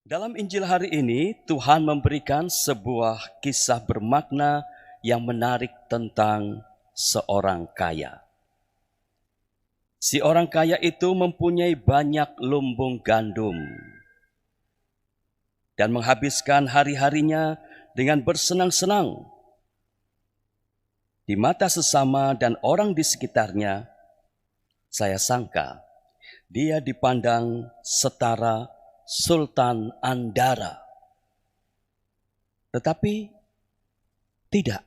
Dalam Injil hari ini, Tuhan memberikan sebuah kisah bermakna yang menarik tentang seorang kaya. Si orang kaya itu mempunyai banyak lumbung gandum dan menghabiskan hari-harinya dengan bersenang-senang. Di mata sesama dan orang di sekitarnya, saya sangka dia dipandang setara Sultan Andara. Tetapi tidak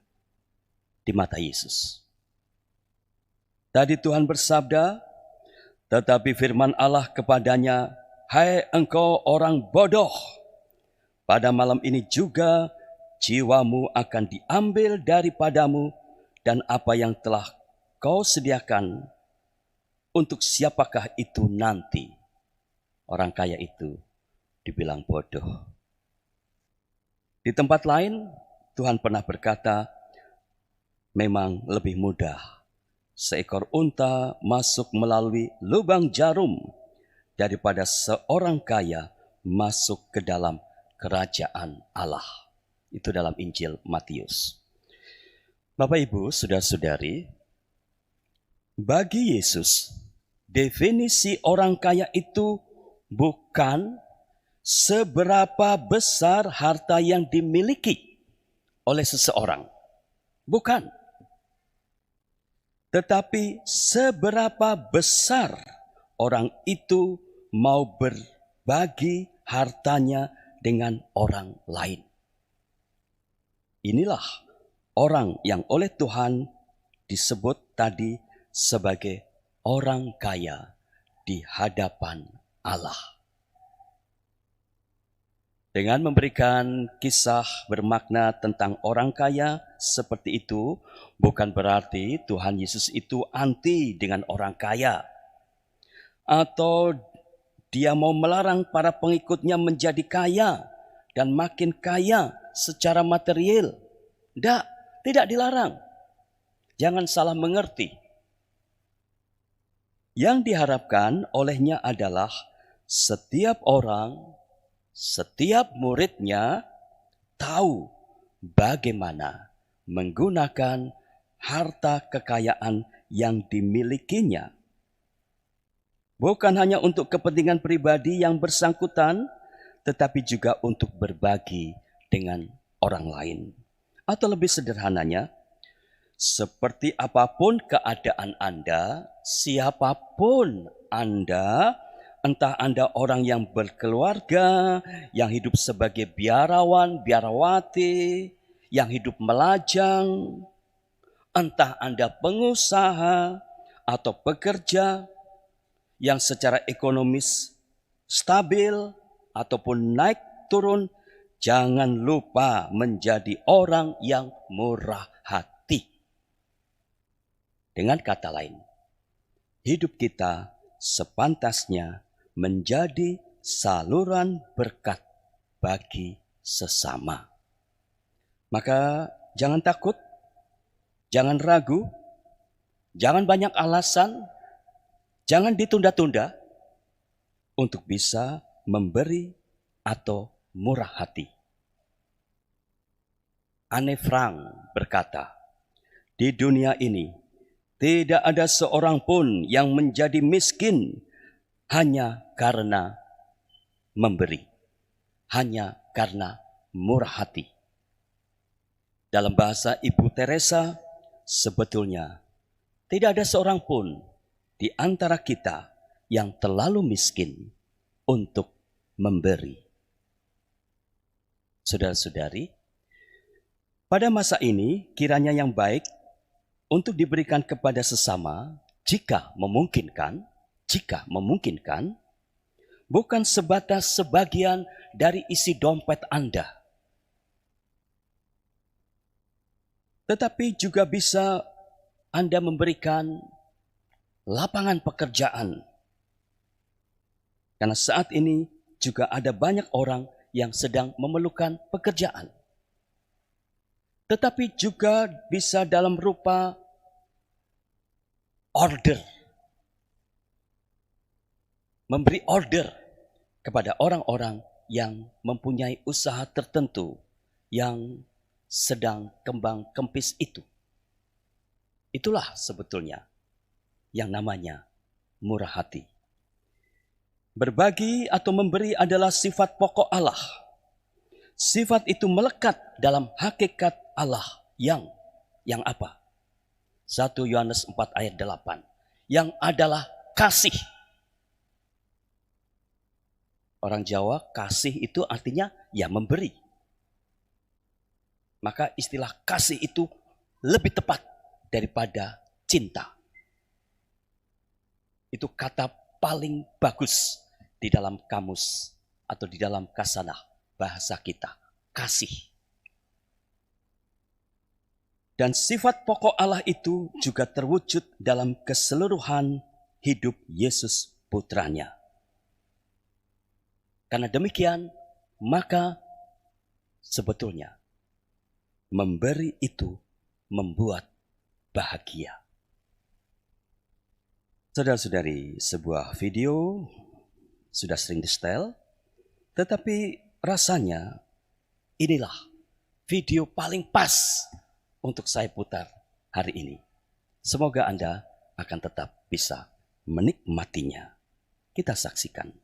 di mata Yesus. Tadi Tuhan bersabda, tetapi firman Allah kepadanya, "Hai engkau orang bodoh, pada malam ini juga jiwamu akan diambil daripadamu, dan apa yang telah kau sediakan, untuk siapakah itu nanti?" Orang kaya itu dibilang bodoh. Di tempat lain, Tuhan pernah berkata, memang lebih mudah seekor unta masuk melalui lubang jarum daripada seorang kaya masuk ke dalam kerajaan Allah. Itu dalam Injil Matius. Bapak Ibu, saudara-saudari, bagi Yesus, definisi orang kaya itu bukan seberapa besar harta yang dimiliki oleh seseorang. Bukan. Tetapi seberapa besar orang itu mau berbagi hartanya dengan orang lain. Inilah orang yang oleh Tuhan disebut tadi sebagai orang kaya di hadapan Allah. Dengan memberikan kisah bermakna tentang orang kaya seperti itu, bukan berarti Tuhan Yesus itu anti dengan orang kaya, atau dia mau melarang para pengikutnya menjadi kaya dan makin kaya secara material. Tidak dilarang. Jangan salah mengerti. Yang diharapkan olehnya adalah setiap orang, setiap muridnya tahu bagaimana menggunakan harta kekayaan yang dimilikinya. Bukan hanya untuk kepentingan pribadi yang bersangkutan, tetapi juga untuk berbagi dengan orang lain. Atau lebih sederhananya, seperti apapun keadaan Anda, siapapun Anda, entah Anda orang yang berkeluarga, yang hidup sebagai biarawan, biarawati, yang hidup melajang, entah Anda pengusaha atau pekerja yang secara ekonomis stabil ataupun naik turun, jangan lupa menjadi orang yang murah hati. Dengan kata lain, hidup kita sepantasnya menjadi saluran berkat bagi sesama. Maka jangan takut, jangan ragu, jangan banyak alasan, jangan ditunda-tunda untuk bisa memberi atau murah hati. Anne Frank berkata, di dunia ini tidak ada seorang pun yang menjadi miskin hanya karena memberi, hanya karena murah hati. Dalam bahasa Ibu Teresa, sebetulnya tidak ada seorang pun di antara kita yang terlalu miskin untuk memberi. Saudara-saudari, pada masa ini kiranya yang baik untuk diberikan kepada sesama jika memungkinkan, bukan sebatas sebagian dari isi dompet Anda, tetapi juga bisa Anda memberikan lapangan pekerjaan. Karena saat ini juga ada banyak orang yang sedang memerlukan pekerjaan. Tetapi juga bisa dalam rupa order. Memberi order kepada orang-orang yang mempunyai usaha tertentu yang sedang kembang kempis itu. Itulah sebetulnya yang namanya murah hati. Berbagi atau memberi adalah sifat pokok Allah. Sifat itu melekat dalam hakikat Allah yang apa? 1 Yohanes 4 ayat 8. Yang adalah kasih. Orang Jawa, kasih itu artinya ya memberi. Maka istilah kasih itu lebih tepat daripada cinta. Itu kata paling bagus di dalam kamus atau di dalam kasanah bahasa kita. Kasih. Dan sifat pokok Allah itu juga terwujud dalam keseluruhan hidup Yesus putranya. Karena demikian, maka sebetulnya memberi itu membuat bahagia. Saudara-saudari, sebuah video sudah sering di-setel, tetapi rasanya inilah video paling pas untuk saya putar hari ini. Semoga Anda akan tetap bisa menikmatinya. Kita saksikan.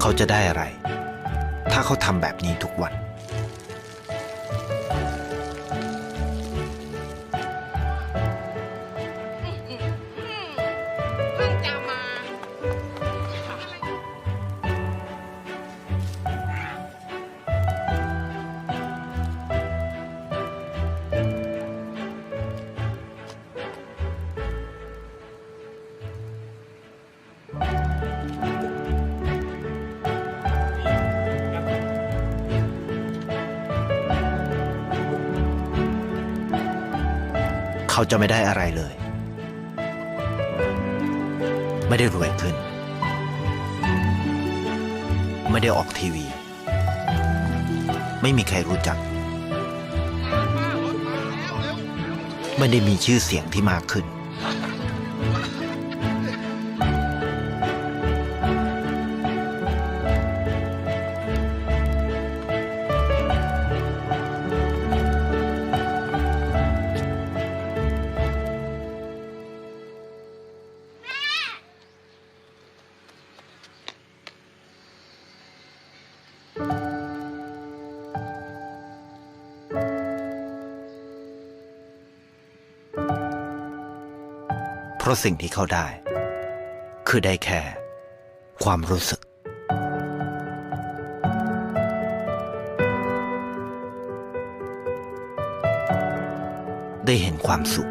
เขาจะได้อะไร ถ้าเขาทำแบบนี้ทุกวัน เขาจะไม่ได้อะไรเลย ไม่ได้รวยขึ้น ไม่ได้ออกทีวี ไม่มีใครรู้จัก ไม่ได้มีชื่อเสียงที่มากขึ้น เพราะสิ่งที่เขาได้คือได้แค่ความรู้สึกได้เห็นความสุข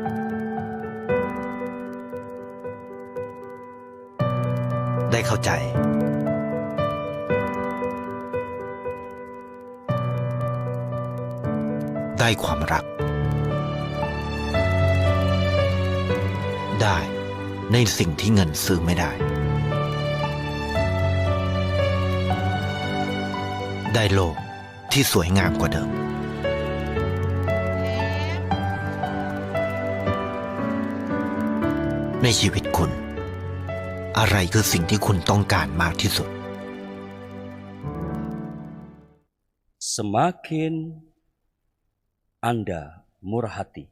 ได้เข้าใจได้ความรักได้ในสิ่งที่เงินซื้อไม่ได้ได้โลกที่สวยงามกว่าเดิมในชีวิตคุณอะไรคือสิ่งที่คุณต้องการมากที่สุด Semakin Anda murah hati,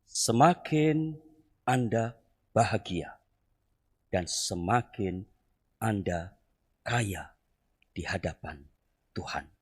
semakin Anda bahagia, dan semakin Anda kaya di hadapan Tuhan.